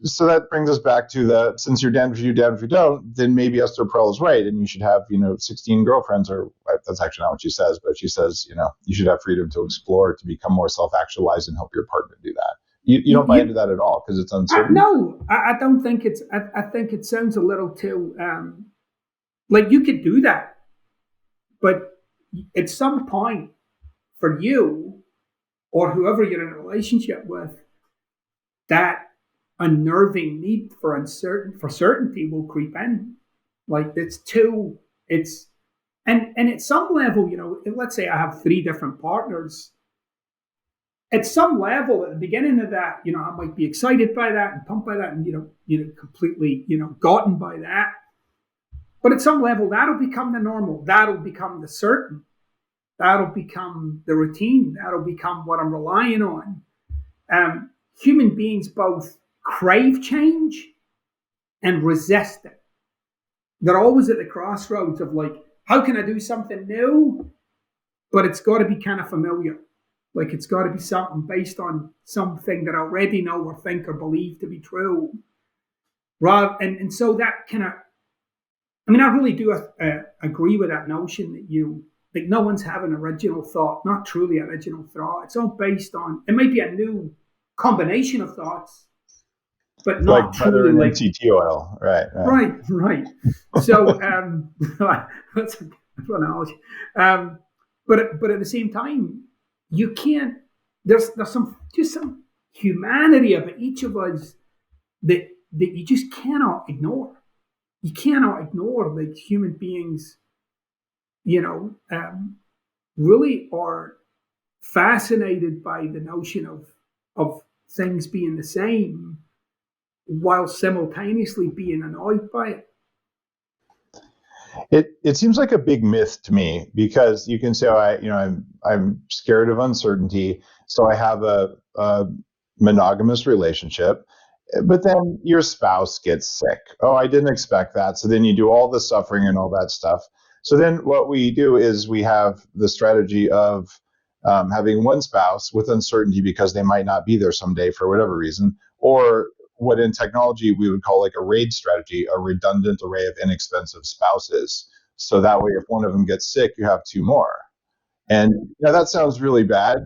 So that brings us back to since you're damned if you do, damned if you don't, then maybe Esther Perel is right. And you should have, 16 girlfriends, or that's actually not what she says, but she says, you should have freedom to explore, to become more self-actualized and help your partner do that. You don't buy into that at all because it's uncertain? No, I don't think it's, I think it sounds a little too, like you could do that, but at some point for you or whoever you're in a relationship with, that unnerving need for certainty will creep in. Like and at some level, let's say I have 3 different partners. At some level, at the beginning of that, I might be excited by that and pumped by that, and completely, gotten by that. But at some level, that'll become the normal. That'll become the certain. That'll become the routine. That'll become what I'm relying on. Human beings both crave change and resist it. They're always at the crossroads of like, how can I do something new? But it's got to be kind of familiar. Like it's got to be something based on something that I already know or think or believe to be true. And so that kind of, I really do agree with that notion that no one's having original thought, not truly original thought. It's all based on, it might be a new combination of thoughts, but not like truly like MCT oil, right? Right. So that's a good analogy. But at the same time, you can't. There's some humanity about each of us that you just cannot ignore. You cannot ignore like human beings, really are fascinated by the notion of things being the same while simultaneously being annoyed by it. It seems like a big myth to me because you can say, I'm scared of uncertainty, so I have a monogamous relationship. But then your spouse gets sick. Oh, I didn't expect that. So then you do all the suffering and all that stuff. So then what we do is we have the strategy of having one spouse with uncertainty because they might not be there someday for whatever reason, or what in technology we would call like a RAID strategy, a redundant array of inexpensive spouses. So that way, if one of them gets sick, you have 2 more. And that sounds really bad,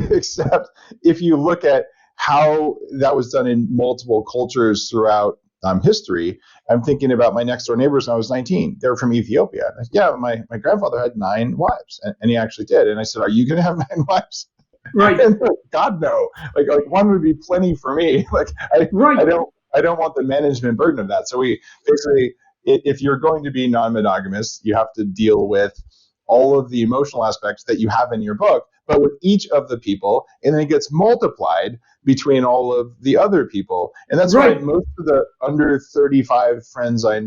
except if you look at how that was done in multiple cultures throughout history, I'm thinking about my next door neighbors when I was 19. They were from Ethiopia. And I said, yeah, my grandfather had 9 wives, and he actually did. And I said, are you going to have 9 wives? Right. And God, no. Like one would be plenty for me. Like I don't want the management burden of that. So we basically, if you're going to be non-monogamous, you have to deal with all of the emotional aspects that you have in your book, but with each of the people, and then it gets multiplied between all of the other people. And that's why most of the under 35 friends I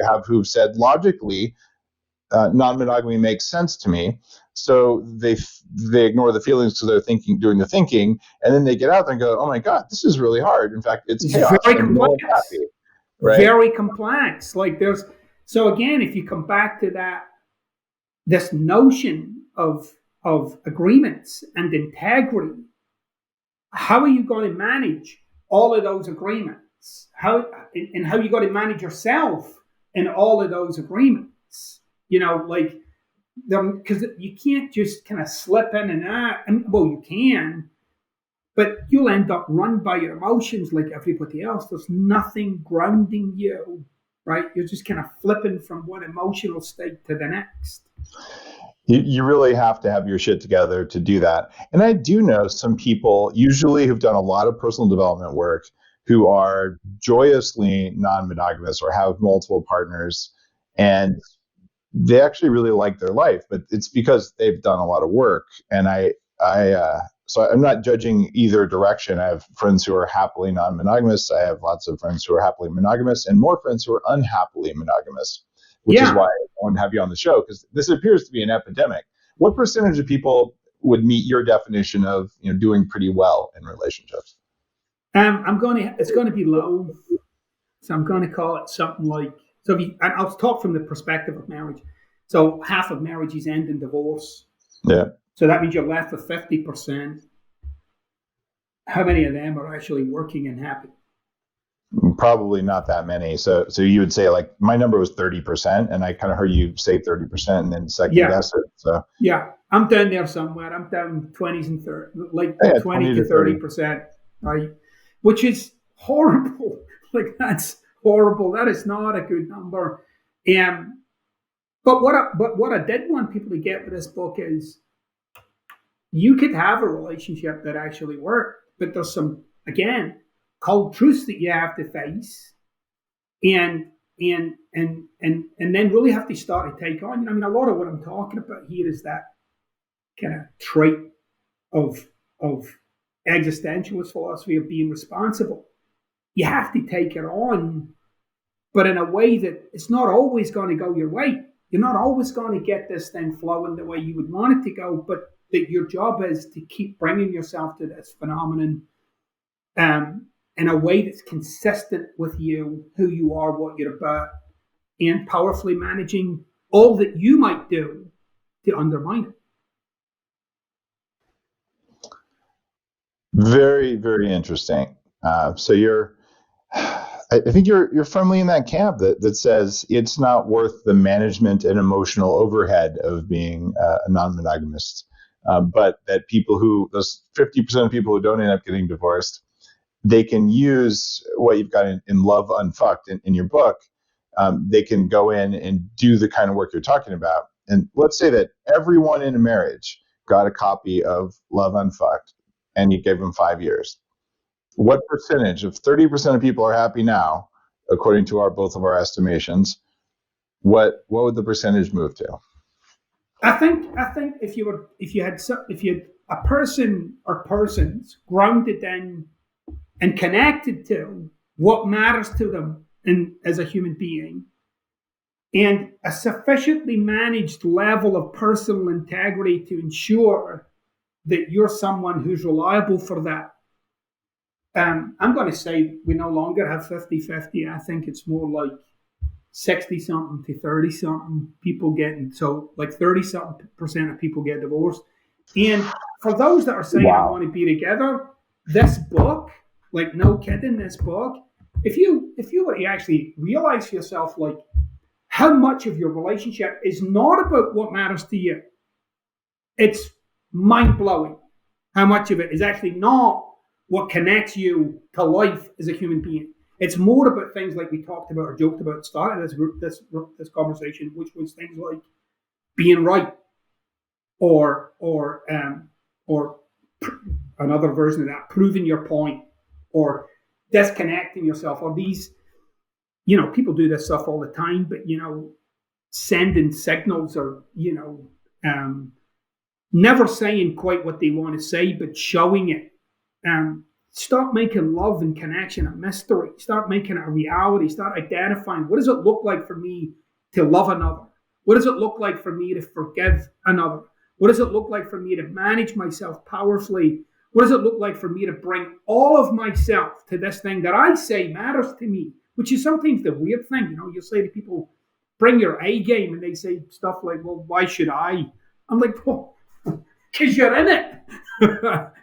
have who've said logically, non-monogamy makes sense to me. So they ignore the feelings because they're doing the thinking, and then they get out there and go, "Oh my God, this is really hard. In fact, it's chaos. Very complex. No one's happy." Right? Very complex. So again, if you come back to this notion of agreements and integrity, how are you going to manage all of those agreements? How you going to manage yourself in all of those agreements? Because you can't just kind of slip in and out. Well, you can, but you'll end up run by your emotions like everybody else. There's nothing grounding you, right? You're just kind of flipping from one emotional state to the next. You really have to have your shit together to do that. And I do know some people, usually who've done a lot of personal development work, who are joyously non-monogamous or have multiple partners, and they actually really like their life, but it's because they've done a lot of work. And so I'm not judging either direction. I have friends who are happily non-monogamous. I have lots of friends who are happily monogamous, and more friends who are unhappily monogamous, which is why I want to have you on the show, because this appears to be an epidemic. What percentage of people would meet your definition of doing pretty well in relationships? It's going to be low. So I'm going to call it something like, and I'll talk from the perspective of marriage. So half of marriages end in divorce. Yeah. So that means you're left with 50%. How many of them are actually working and happy? Probably not that many. So you would say, like, my number was 30%, and I kind of heard you say 30% and then second guess it. So yeah, I'm down there somewhere. I'm down 20s and 30, 20 to 30%, right? Which is horrible. Like, that's horrible. That is not a good number. But what I did want people to get with this book is, you could have a relationship that actually worked, but there's some, again, cold truths that you have to face, and then really have to start to take on. A lot of what I'm talking about here is that kind of trait of existentialist philosophy of being responsible. You have to take it on, but in a way that it's not always going to go your way. You're not always going to get this thing flowing the way you would want it to go, but that your job is to keep bringing yourself to this phenomenon in a way that's consistent with you, who you are, what you're about, and powerfully managing all that you might do to undermine it. Very, very interesting. So I think you're firmly in that camp that says it's not worth the management and emotional overhead of being a non-monogamist, but that those 50% of people who don't end up getting divorced, they can use what you've got in Love Unfucked in your book. They can go in and do the kind of work you're talking about. And let's say that everyone in a marriage got a copy of Love Unfucked, and you gave them 5 years. What percentage of 30% of people are happy now, according to both of our estimations? What would the percentage move to? I think if you had a person or persons grounded in and connected to what matters to them as a human being, and a sufficiently managed level of personal integrity to ensure that you're someone who's reliable for that. I'm going to say we no longer have 50-50. I think it's more like 60-something to 30-something people getting. So like 30-something% of people get divorced. And for those that are saying, I want to be together, this book, like, no kidding, this book, if you were to actually realize for yourself, like, how much of your relationship is not about what matters to you, it's mind-blowing how much of it is actually not what connects you to life as a human being. It's more about things like we talked about or joked about at the start of this conversation, which was things like being right, or another version of that, proving your point, or disconnecting yourself, or these, people do this stuff all the time, but sending signals, or never saying quite what they want to say, but showing it. Start making love and connection a mystery. Start making it a reality. Start identifying, what does it look like for me to love another? What does it look like for me to forgive another? What does it look like for me to manage myself powerfully? What does it look like for me to bring all of myself to this thing that I say matters to me? Which is sometimes the weird thing. You say to people, bring your A game, and they say stuff like, well, why should I? I'm like, well, because you're in it.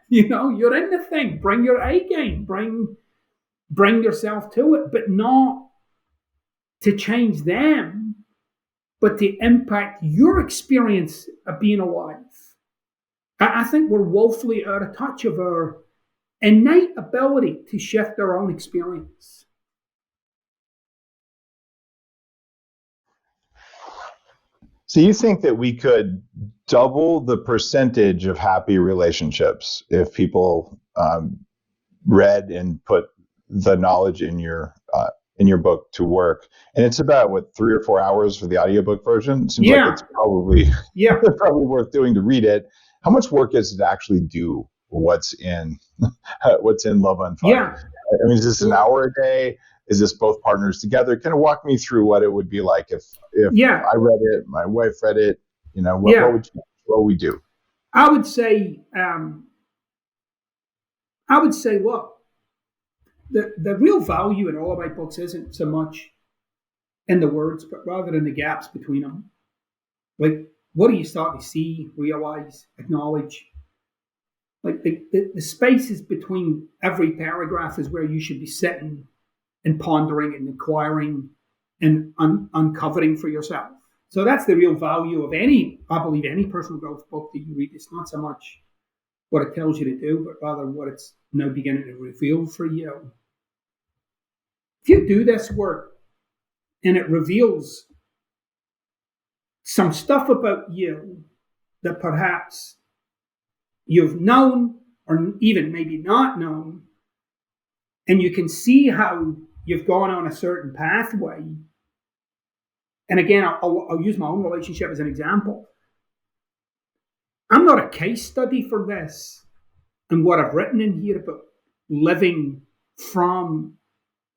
You're in the thing. Bring your A game. Bring yourself to it, but not to change them, but to impact your experience of being alive. I think we're woefully out of touch of our innate ability to shift our own experience. So you think that we could double the percentage of happy relationships if people read and put the knowledge in your book to work? And it's about 3 or 4 hours for the audiobook version. It seems like it's probably worth doing to read it. How much work is it to actually do what's in Love Unfucked? Yeah. I mean, is this an hour a day? Is this both partners together? Kind of walk me through what it would be like if I read it, my wife read it. What would we do? I would say, look, the real value in all of my books isn't so much in the words, but rather in the gaps between them. Like, what do you start to see, realize, acknowledge? Like the spaces between every paragraph is where you should be sitting and pondering and inquiring and uncovering for yourself. So that's the real value of any personal growth book that you read. It's not so much what it tells you to do, but rather what it's now beginning to reveal for you. If you do this work and it reveals some stuff about you that perhaps you've known or even maybe not known, and you can see how you've gone on a certain pathway. And again, I'll use my own relationship as an example. I'm not a case study for this and what I've written in here about living from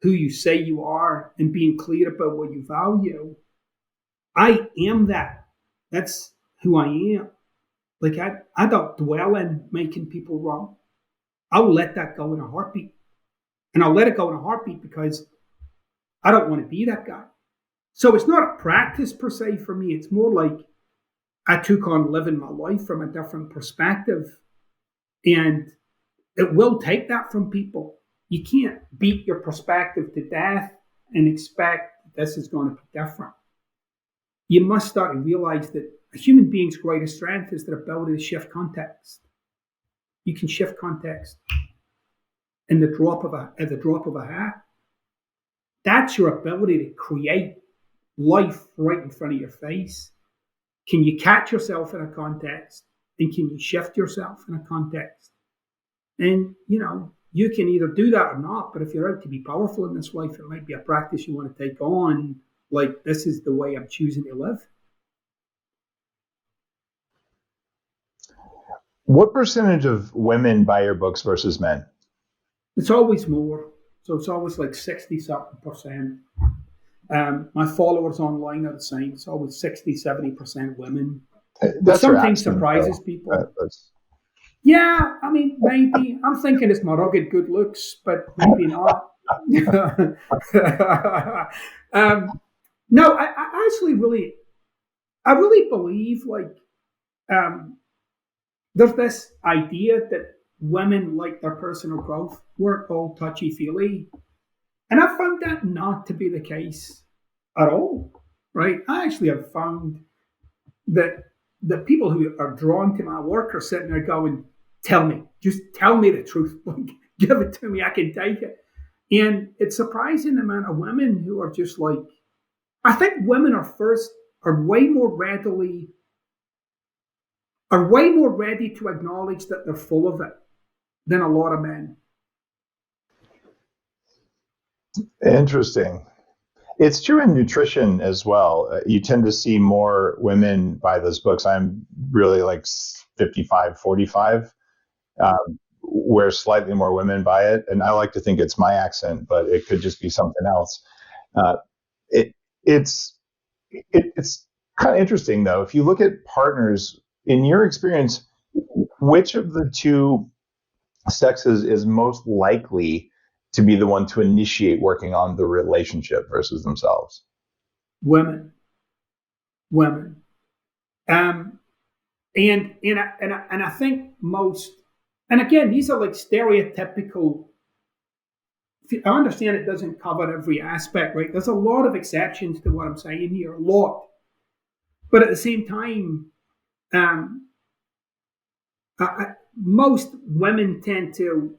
who you say you are and being clear about what you value. I am that. That's who I am. Like, I don't dwell in making people wrong. I'll let that go in a heartbeat. And I'll let it go in a heartbeat because I don't want to be that guy. So it's not a practice per se for me. It's more like I took on living my life from a different perspective. And it will take that from people. You can't beat your perspective to death and expect this is going to be different. You must start to realize that a human being's greatest strength is their ability to shift context. You can shift context at the drop of a hat. That's your ability to create life right in front of your face. Can you catch yourself in a context, and can you shift yourself in a context? And you can either do that or not. But if you're out to be powerful in this life, it might be a practice you want to take on. Like, this is the way I'm choosing to live. What percentage of women buy your books versus men? It's always more. So it's always like 60-something%. My followers online are the same. It's always 60-70% women. That sometimes surprises people. Yeah, I mean, maybe. I'm thinking it's my rugged good looks, but maybe not. No, I actually really believe, like, there's this idea that women like their personal growth. We're all touchy-feely. And I found that not to be the case at all, right? I actually have found that the people who are drawn to my work are sitting there going, just tell me the truth. Like, give it to me, I can take it. And it's surprising the amount of women who are just like, I think women are way more ready to acknowledge that they're full of it than a lot of men. Interesting. It's true in nutrition as well. You tend to see more women buy those books. I'm really like 55, 45, where slightly more women buy it. And I like to think it's my accent, but it could just be something else. It's kind of interesting, though. If you look at partners, in your experience, which of the two sexes is most likely to be the one to initiate working on the relationship versus themselves? Women. And I think most, and again, these are like stereotypical. I understand it doesn't cover every aspect, right? There's a lot of exceptions to what I'm saying here, a lot. But at the same time, most women tend to,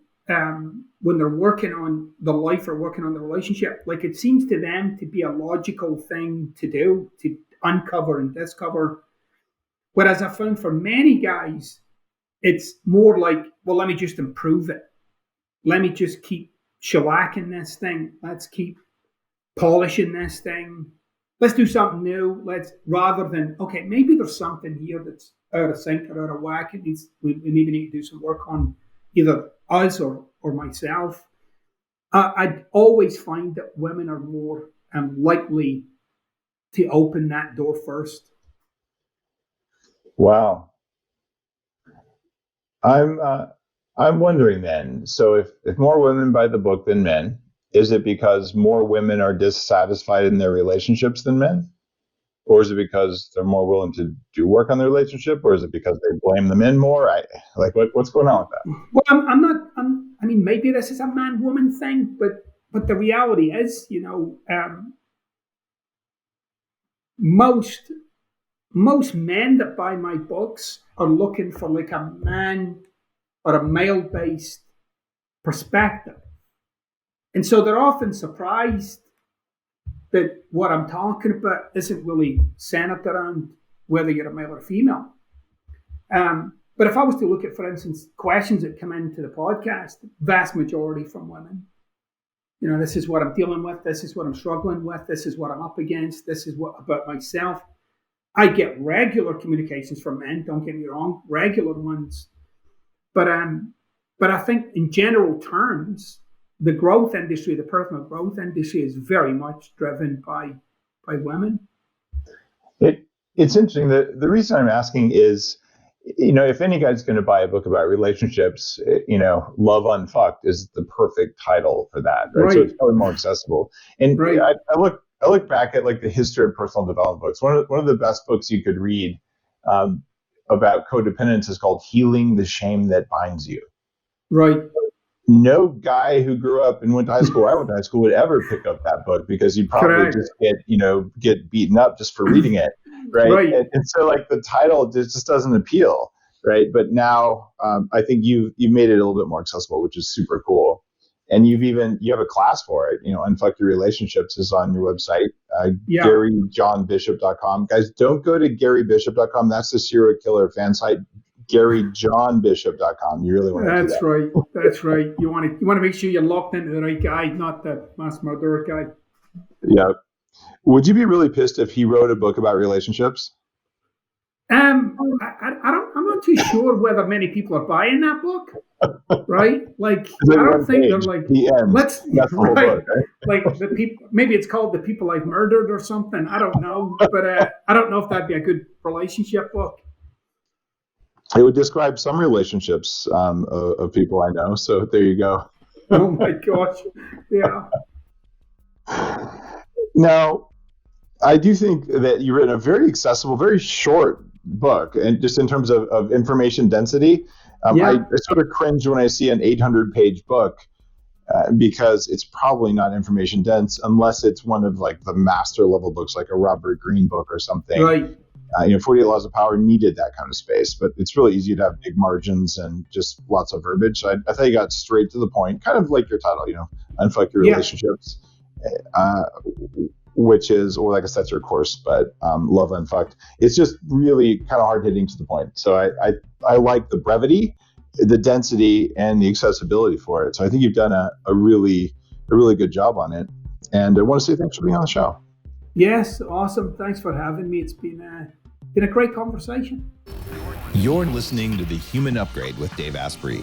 when they're working on the life or working on the relationship, like it seems to them to be a logical thing to do, to uncover and discover. Whereas I found for many guys, it's more like, well, let me just improve it. Let me just keep shellacking this thing. Let's keep polishing this thing. Let's do something new. Rather than, okay, maybe there's something here that's out of sync or out of whack. We maybe need to do some work on either us or myself. I always find that women are more likely to open that door first. Wow. I'm wondering then, so if more women buy the book than men, is it because more women are dissatisfied in their relationships than men? Or is it because they're more willing to do work on their relationship? Or is it because they blame the men more? What's going on with that? Well, I mean, maybe this is a man-woman thing, but the reality is, most men that buy my books are looking for like a man or a male-based perspective. And so they're often surprised that what I'm talking about isn't really centered around whether you're a male or female. But if I was to look at, for instance, questions that come into the podcast, vast majority from women. This is what I'm dealing with. This is what I'm struggling with. This is what I'm up against. This is what about myself. I get regular communications from men, don't get me wrong, regular ones. But I think in general terms, the growth industry, the personal growth industry is very much driven by women. It's interesting. The reason I'm asking is, if any guy's going to buy a book about relationships, Love Unfucked is the perfect title for that, right? So it's probably more accessible. And right. I look back at like the history of personal development books. One of the best books you could read about codependence is called Healing the Shame That Binds You. Right. No guy who grew up and went to high school, I went to high school, would ever pick up that book because you'd probably just get beaten up just for reading it, right? And so like the title just doesn't appeal, right? But now I think you've made it a little bit more accessible, which is super cool. And you have a class for it. Unfuck Your Relationships is on your website, GaryJohnBishop.com. Guys, don't go to GaryBishop.com. That's the serial killer fan site. GaryJohnBishop.com. You really want to do that. That's right. You want to make sure you're locked into the right guy, not the mass murderer guy. Yeah. Would you be really pissed if he wrote a book about relationships? I'm not too sure whether many people are buying that book. Right? Like I don't think they're like let's That's the whole book, right? Like the people. Maybe it's called The People I've Murdered or something. I don't know, but I don't know if that'd be a good relationship book. It would describe some relationships of people I know. So there you go. Oh my gosh. Yeah. Now, I do think that you've written a very accessible, very short book, and just in terms of information density. I sort of cringe when I see an 800-page book because it's probably not information dense unless it's one of like the master level books, like a Robert Greene book or something. Right. 48 Laws of Power needed that kind of space, but it's really easy to have big margins and just lots of verbiage. So I thought you got straight to the point, kind of like your title, Unfuck Your Relationships, which is, or I guess that's your course, but Love Unfucked. It's just really kind of hard hitting to the point. So I like the brevity, the density, and the accessibility for it. So I think you've done a really good job on it. And I want to say thanks for being on the show. Yes, awesome. Thanks for having me. It's been a great conversation. You're listening to The Human Upgrade with Dave Asprey.